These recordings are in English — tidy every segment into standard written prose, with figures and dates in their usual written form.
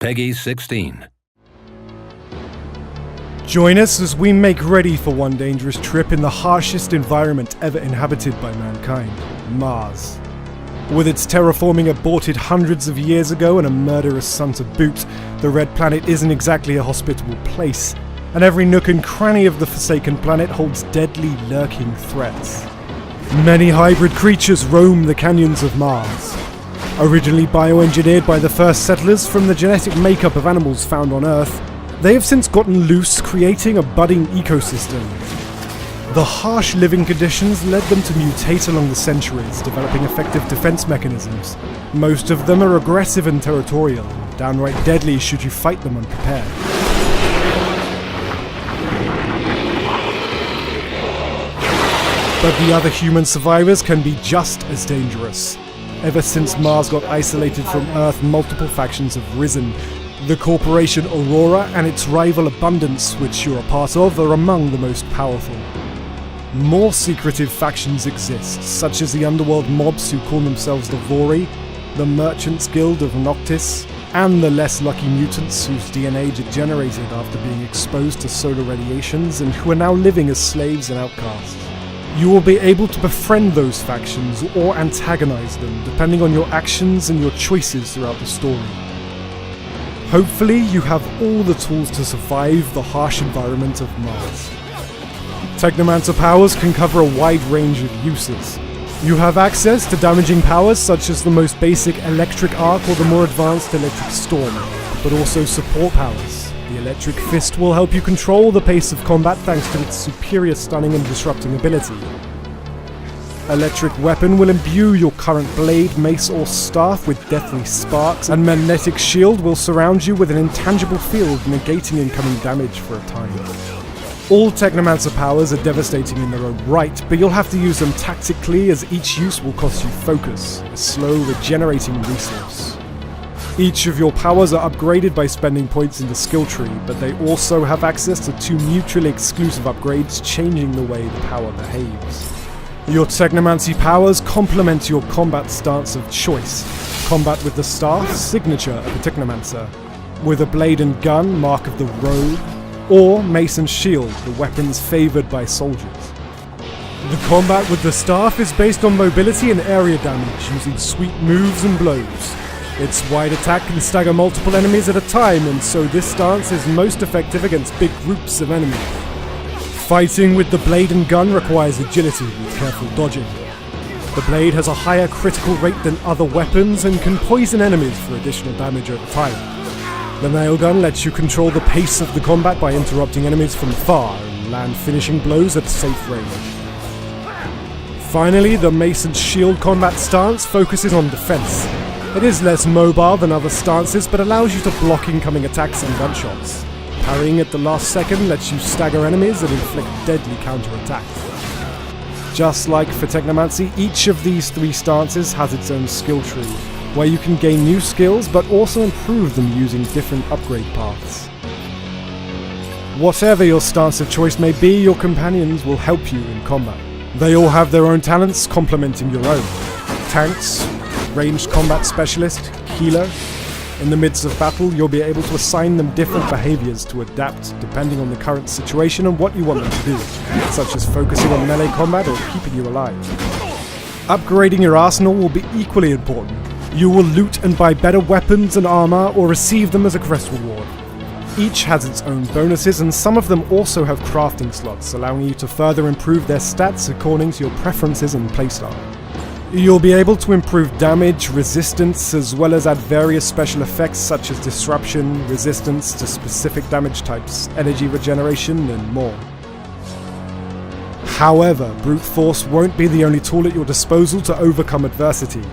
Peggy 16. Join us as we make ready for one dangerous trip in the harshest environment ever inhabited by mankind, Mars. With its terraforming aborted hundreds of years ago and a murderous sun to boot, the Red Planet isn't exactly a hospitable place, and every nook and cranny of the forsaken planet holds deadly lurking threats. Many hybrid creatures roam the canyons of Mars. Originally bioengineered by the first settlers from the genetic makeup of animals found on Earth, they have since gotten loose, creating a budding ecosystem. The harsh living conditions led them to mutate along the centuries, developing effective defense mechanisms. Most of them are aggressive and territorial, downright deadly should you fight them unprepared. But the other human survivors can be just as dangerous. Ever since Mars got isolated from Earth, multiple factions have risen. The corporation Aurora and its rival Abundance, which you're a part of, are among the most powerful. More secretive factions exist, such as the underworld mobs who call themselves the Vori, the Merchants Guild of Noctis, and the less lucky mutants whose DNA degenerated after being exposed to solar radiations and who are now living as slaves and outcasts. You will be able to befriend those factions or antagonize them, depending on your actions and your choices throughout the story. Hopefully, you have all the tools to survive the harsh environment of Mars. Technomancer powers can cover a wide range of uses. You have access to damaging powers such as the most basic electric arc or the more advanced electric storm, but also support powers. The electric fist will help you control the pace of combat thanks to its superior stunning and disrupting ability. Electric weapon will imbue your current blade, mace or staff with deathly sparks, and magnetic shield will surround you with an intangible field, negating incoming damage for a time. All Technomancer powers are devastating in their own right, but you'll have to use them tactically as each use will cost you focus, a slow regenerating resource. Each of your powers are upgraded by spending points in the skill tree, but they also have access to 2 mutually exclusive upgrades, changing the way the power behaves. Your Technomancy powers complement your combat stance of choice. Combat with the staff, signature of a Technomancer. With a blade and gun, mark of the rogue. Or mace and shield, the weapons favoured by soldiers. The combat with the staff is based on mobility and area damage, using sweep moves and blows. Its wide attack can stagger multiple enemies at a time, and so this stance is most effective against big groups of enemies. Fighting with the blade and gun requires agility with careful dodging. The blade has a higher critical rate than other weapons and can poison enemies for additional damage over time. The nail gun lets you control the pace of the combat by interrupting enemies from afar and land finishing blows at a safe range. Finally, the mace and shield combat stance focuses on defense. It is less mobile than other stances, but allows you to block incoming attacks and gunshots. Parrying at the last second lets you stagger enemies and inflict deadly counterattacks. Just like for Technomancy, each of these 3 stances has its own skill tree, where you can gain new skills but also improve them using different upgrade paths. Whatever your stance of choice may be, your companions will help you in combat. They all have their own talents complementing your own. Tanks, ranged combat specialist, healer. In the midst of battle, you'll be able to assign them different behaviors to adapt depending on the current situation and what you want them to do, such as focusing on melee combat or keeping you alive. Upgrading your arsenal will be equally important. You will loot and buy better weapons and armor or receive them as a quest reward. Each has its own bonuses, and some of them also have crafting slots, allowing you to further improve their stats according to your preferences and playstyle. You'll be able to improve damage, resistance, as well as add various special effects such as disruption, resistance to specific damage types, energy regeneration, and more. However, brute force won't be the only tool at your disposal to overcome adversity.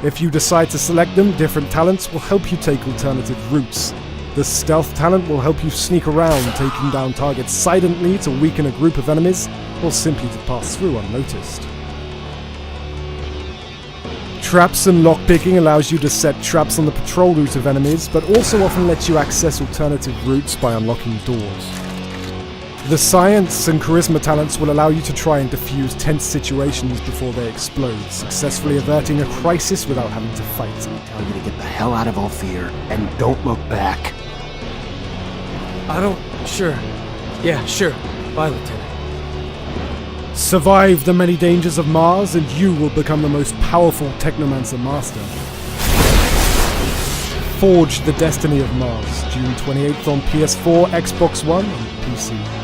If you decide to select them, different talents will help you take alternative routes. The stealth talent will help you sneak around, taking down targets silently to weaken a group of enemies, or simply to pass through unnoticed. Traps and lockpicking allows you to set traps on the patrol route of enemies, but also often lets you access alternative routes by unlocking doors. The science and charisma talents will allow you to try and defuse tense situations before they explode, successfully averting a crisis without having to fight. Tell you to get the hell out of Ophir and don't look back. Sure. Yeah, sure. Bye, Lieutenant. Survive the many dangers of Mars and you will become the most powerful Technomancer master. Forge the Destiny of Mars, June 28th on PS4, Xbox One, and PC.